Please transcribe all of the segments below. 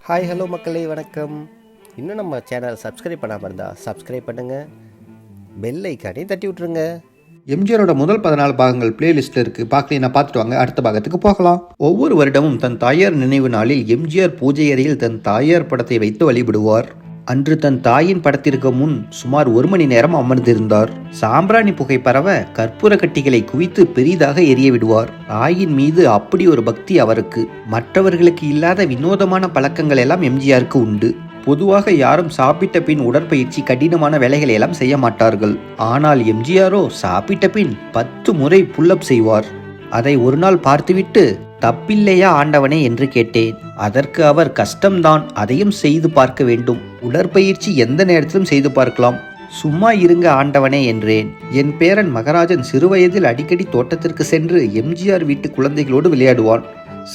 Hi hello மக்களே வணக்கம். இன்னும் நம்ம சேனல் சப்ஸ்கிரைப் பண்ணாமல் இருந்தால் சப்ஸ்கிரைப் பண்ணுங்கள், பெல் ஐக்கானையும் தட்டி விட்ருங்க. எம்ஜிஆரோட முதல் 14 பாகங்கள் பிளேலிஸ்ட்டில் இருக்குது. பார்க்கலைன்னா பார்த்துட்டு வாங்க. அடுத்த பாகத்துக்கு போகலாம். ஒவ்வொரு வருடமும் தன் தாயார் நினைவு நாளில் எம்ஜிஆர் பூஜை அறையில் தன் தாயார் படத்தை வைத்து வழிபடுவார். அன்று தன் தாயின் படத்திற்கு முன் சுமார் 1 மணி நேரம் அமர்ந்திருந்தார். சாம்பிராணி புகை பரவ கற்பூர கட்டிகளை குவித்து பெரிதாக எரிய விடுவார். தாயின் மீது அப்படி ஒரு பக்தி அவருக்கு. மற்றவர்களுக்கு இல்லாத வினோதமான பழக்கங்கள் எல்லாம் எம்ஜிஆருக்கு உண்டு. பொதுவாக யாரும் சாப்பிட்ட பின் உடற்பயிற்சி, கடினமான வேலைகளை எல்லாம் செய்ய மாட்டார்கள். ஆனால் எம்ஜிஆரோ சாப்பிட்ட பின் 10 முறை புல்லப் செய்வார். அதை ஒரு நாள் பார்த்துவிட்டு, தப்பில்லையா ஆண்டவனே என்று கேட்டேன். அதற்கு அவர், கஷ்டம்தான், அதையும் செய்து பார்க்க வேண்டும். உடற்பயிற்சி எந்த நேரத்திலும் செய்து பார்க்கலாம், சும்மா இருங்க ஆண்டவனே என்றேன். என் பேரன் மகராஜன் சிறுவயதில் அடிக்கடி தோட்டத்திற்கு சென்று எம்ஜிஆர் வீட்டு குழந்தைகளோடு விளையாடுவான்.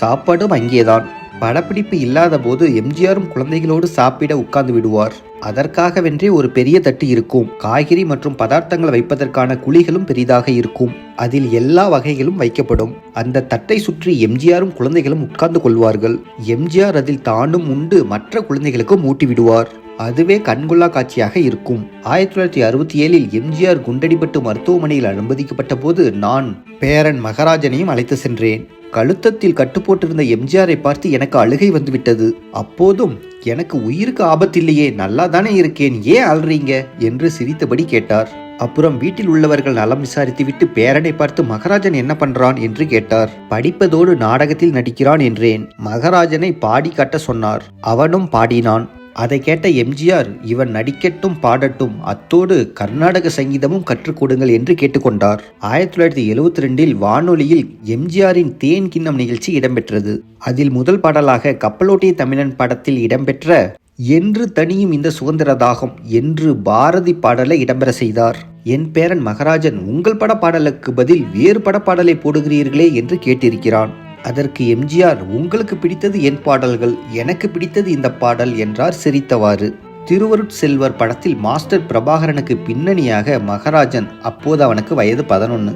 சாப்பாடும் அங்கேதான். படப்பிடிப்பு இல்லாத போது எம்ஜிஆரும் குழந்தைகளோடு சாப்பிட உட்கார்ந்து விடுவார். அதற்காகவென்றே ஒரு பெரிய தட்டு இருக்கும். காய்கறி மற்றும் பதார்த்தங்கள் வைப்பதற்கான குழிகளும் பெரிதாக இருக்கும். அதில் எல்லா வகைகளும் வைக்கப்படும். அந்த தட்டை சுற்றி எம்ஜிஆரும் குழந்தைகளும் உட்கார்ந்து கொள்வார்கள். எம்ஜிஆர் அதில் தானும் உண்டு மற்ற குழந்தைகளுக்கும் ஊட்டி விடுவார். அதுவே கண்கொள்ளா காட்சியாக இருக்கும். 1967இல் எம்ஜிஆர் குண்டடிபட்டு மருத்துவமனையில் அனுமதிக்கப்பட்ட போது நான் பேரன் மகராஜனையும் அழைத்து சென்றேன். கழுத்தத்தில் கட்டு போட்டிருந்த எம்ஜிஆரை பார்த்து எனக்கு அழுகை வந்துவிட்டது. அப்போதும், எனக்கு உயிருக்கு ஆபத்தில்லையே, நல்லா தானே இருக்கேன், ஏன் அழுறீங்க என்று சிரித்தபடி கேட்டார். அப்புறம் வீட்டில் உள்ளவர்கள் நலம் விசாரித்துவிட்டு பேரனை பார்த்து, மகராஜன் என்ன பண்றான் என்று கேட்டார். படிப்பதோடு நாடகத்தில் நடிக்கிறான் என்றேன். மகராஜனை பாடி காட்ட சொன்னார். அவனும் பாடினான். அதை கேட்ட எம்ஜிஆர், இவன் நடிக்கட்டும் பாடட்டும், அத்தோடு கர்நாடக சங்கீதமும் கற்றுக் கொடுங்கள் என்று கேட்டுக்கொண்டார். 1972இல் வானொலியில் எம்ஜிஆரின் தேன் கிண்ணம் நிகழ்ச்சி இடம்பெற்றது. அதில் முதல் பாடலாக கப்பலோட்டிய தமிழன் படத்தில் இடம்பெற்ற என்று தனியும் இந்த சுதந்திர தாகம் என்று பாரதி பாடலை இடம்பெற செய்தார். என் பேரன் மகராஜன், உங்கள் பட பாடலுக்கு பதில் வேறு பட பாடலை போடுகிறீர்களே என்று கேட்டிருக்கிறான். அதற்கு எம்ஜிஆர், உங்களுக்கு பிடித்தது என் பாடல்கள், எனக்கு பிடித்தது இந்த பாடல் என்றார் சிரித்தவாறு. திருவருட்செல்வர் படத்தில் மாஸ்டர் பிரபாகரனுக்கு பின்னணியாக மகராஜன், அப்போது அவனுக்கு வயது 11,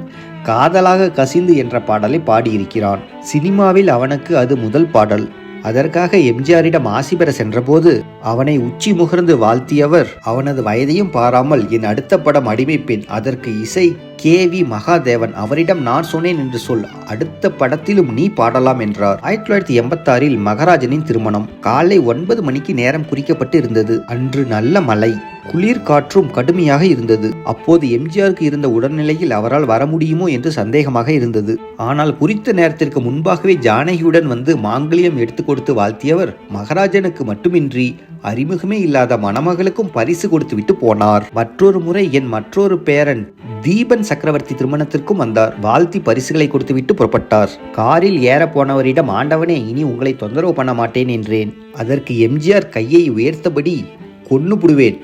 காதலாக கசிந்து என்ற பாடலை பாடியிருக்கிறான். சினிமாவில் அவனுக்கு அது முதல் பாடல். அதற்காக எம்ஜிஆரிடம் ஆசி பெற சென்றபோது அவனை உச்சி முகர்ந்து வாழ்த்தியவர், அவனது வயதையும் பாராமல், என் அடுத்த படம் அடிமை பெண், அதற்கு இசை KV மகாதேவன், அவரிடம் நான் சொன்னேன் என்று சொல், அடுத்த படத்திலும் நீ பாடலாம் என்றார். 1986இல் மகராஜனின் திருமணம். காலை 9 மணிக்கு நேரம் குறிக்கப்பட்டு இருந்தது. அன்று நல்ல மழை, குளிர் காற்றும் கடுமையாக இருந்தது. அப்போது எம்ஜிஆருக்கு இருந்த உடல்நிலையில் அவரால் வர முடியுமோ என்று சந்தேகமாக இருந்தது. ஆனால் குறித்த நேரத்திற்கு முன்பாகவே ஜானகியுடன் வந்து மாங்கல்யம் எடுத்து கொடுத்து வாழ்த்தியவர் மகராஜனுக்கு மட்டுமின்றி அறிமுகமே இல்லாத மணமகளுக்கும் பரிசு கொடுத்து விட்டு போனார். மற்றொரு முறை என் மற்றொரு பேரன் தீபன் சக்கரவர்த்தி திருமணத்திற்கும் வந்தார். வாழ்த்தி பரிசுகளை கொடுத்து விட்டு புறப்பட்டார். காரில் ஏற போனவரிடம், ஆண்டவனே, இனி உங்களை தொந்தரவு பண்ண மாட்டேன் என்றேன். அதற்கு எம்ஜிஆர் கையை உயர்த்தபடி, கொன்னு புடுவேன்,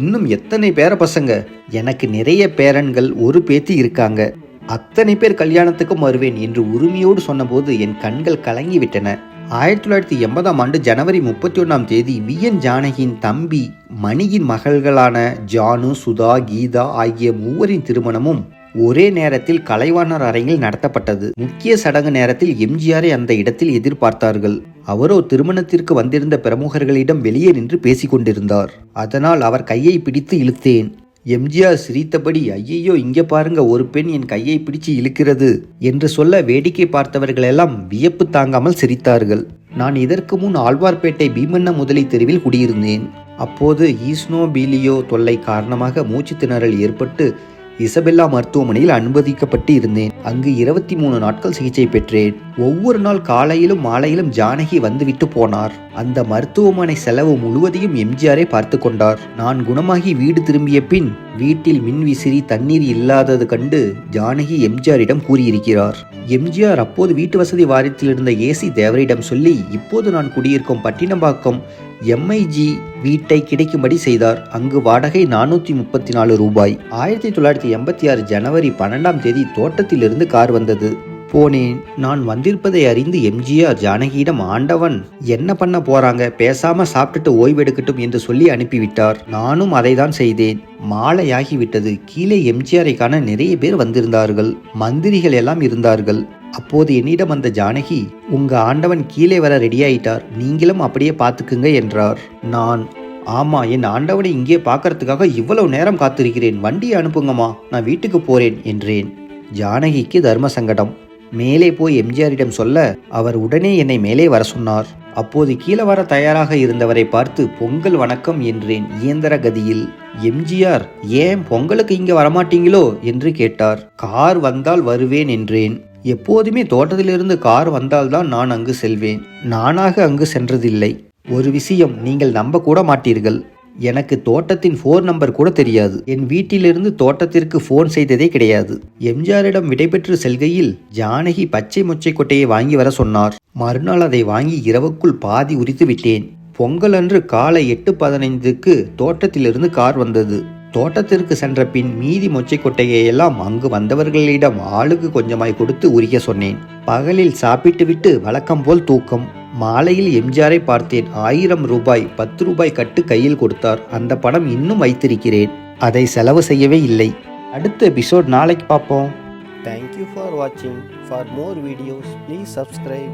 இன்னும் எத்தனை பேர பசங்க, எனக்கு நிறைய பேரன்கள், ஒரு பேத்தி இருக்காங்க, அத்தனை பேர் கல்யாணத்துக்கும் வருவேன் என்று உரிமையோடு சொன்னபோது என் கண்கள் கலங்கிவிட்டன. 1980ஆம் ஆண்டு ஜனவரி 31ஆம் தேதி VN ஜானகியின் தம்பி மணியின் மகள்களான ஜானு, சுதா, கீதா ஆகிய மூவரின் திருமணமும் ஒரே நேரத்தில் கலைவாணர் அரங்கில் நடத்தப்பட்டது. முக்கிய சடங்கு நேரத்தில் எம்ஜிஆரை அந்த இடத்தில் எதிர்பார்த்தார்கள். அவரோ திருமணத்திற்கு வந்திருந்த பிரமுகர்களிடம் வெளியே நின்று பேசிக் கொண்டிருந்தார். அதனால் அவர் கையை பிடித்து இழுத்தேன். எம்ஜிஆர் சிரித்தபடி, ஐயையோ, இங்க பாருங்க, ஒரு பெண் என் கையை பிடிச்சு இழுக்கிறது என்று சொல்ல வேடிக்கை பார்த்தவர்களெல்லாம் வியப்பு தாங்காமல் சிரித்தார்கள். நான் இதற்கு முன் ஆழ்வார்பேட்டை பீமண்ண முதலி தெருவில் குடியிருந்தேன். அப்போது ஈஸ்னோபீலியோ தொல்லை காரணமாக மூச்சு திணறல் ஏற்பட்டு இசபெல்லா மருத்துவமனையில் அனுமதிக்கப்பட்டு இருந்தேன். அங்கு 23 நாட்கள் சிகிச்சை பெற்றேன். ஒவ்வொரு நாள் காலையிலும் மாலையிலும் ஜானகி வந்துவிட்டு போனார். அந்த மருத்துவமனை செலவு முழுவதையும் எம்ஜிஆரை பார்த்து கொண்டார். நான் குணமாகி வீடு திரும்பிய பின் வீட்டில் மின்விசிறி, தண்ணீர் இல்லாதது கண்டு ஜானகி எம்ஜிஆரிடம் கூறியிருக்கிறார். எம்ஜிஆர் அப்போது வீட்டு வசதி வாரியத்தில் இருந்த AC தேவரிடம் சொல்லி, இப்போது நான் குடியிருக்கும் பட்டினப்பாக்கம் MIG வீட்டை கிடைக்கும்படி செய்தார். அங்கு வாடகை 434 ரூபாய். 1986 ஜனவரி 12ஆம் தேதி தோட்டத்திலிருந்து கார் வந்தது. போனேன். நான் வந்திருப்பதை அறிந்து எம்ஜிஆர் ஜானகியிடம், ஆண்டவன் என்ன பண்ண போறாங்க, பேசாம சாப்பிட்டுட்டு ஓய்வெடுக்கட்டும் என்று சொல்லி அனுப்பிவிட்டார். நானும் அதை தான் செய்தேன். மாலையாகிவிட்டது. கீழே எம்ஜிஆரை காண நிறைய பேர் வந்திருந்தார்கள். மந்திரிகள் எல்லாம் இருந்தார்கள். அப்போது என்னிடம் வந்த ஜானகி, உங்க ஆண்டவன் கீழே வர ரெடியாயிட்டார், நீங்களும் அப்படியே பார்த்துக்குங்க என்றார். நான், ஆமா, என் ஆண்டவனை இங்கே பார்க்கறதுக்காக இவ்வளவு நேரம் காத்திருக்கிறேன், வண்டியை அனுப்புங்கம்மா, நான் வீட்டுக்கு போறேன் என்றேன். ஜானகிக்கு தர்ம சங்கடம். மேலே போய் எம்ஜிஆரிடம் சொல்ல அவர் உடனே என்னை மேலே வர சொன்னார். அப்போது கீழே வர தயாராக இருந்தவரை பார்த்து பொங்கல் வணக்கம் என்றேன் இயந்திர கதியில். எம்ஜிஆர், ஏன் பொங்கலுக்கு இங்க வரமாட்டீங்களோ என்று கேட்டார். கார் வந்தால் வருவேன் என்றேன். எப்போதுமே தோட்டத்திலிருந்து கார் வந்தால்தான் நான் அங்கு செல்வேன். நானாக அங்கு சென்றதில்லை. ஒரு விஷயம் நீங்கள் நம்ப கூட மாட்டீர்கள். எனக்கு தோட்டத்தின் 4 நம்பர் கூட தெரியாது. என் வீட்டிலிருந்து தோட்டத்திற்கு போன் செய்ததே கிடையாது. எம்ஜிஆரிடம் விடைபெற்று செல்கையில் ஜானகி பச்சை மொச்சை கொட்டையை வாங்கி வர சொன்னார். மறுநாள் அதை வாங்கி இரவுக்குள் பாதி உரித்து விட்டேன். பொங்கல் அன்று காலை 8:15க்கு தோட்டத்திலிருந்து கார் வந்தது. தோட்டத்திற்கு சென்ற பின் மீதி மொச்சை கொட்டையை எல்லாம் அங்கு வந்தவர்களிடம் ஆளுக்கு கொஞ்சமாய் கொடுத்து உரிக்க சொன்னேன். பகலில் சாப்பிட்டு விட்டு வழக்கம் போல் தூக்கம். மாலையில் எம்ஜிஆரை பார்த்தேன். 1000 ரூபாய் 10 ரூபாய் கட்டு கையில் கொடுத்தார். அந்த பணம் இன்னும் வைத்திருக்கிறேன். அதை செலவு செய்யவே இல்லை. அடுத்த எபிசோட் நாளைக்கு பார்ப்போம். Thank you for watching. For more videos, please subscribe.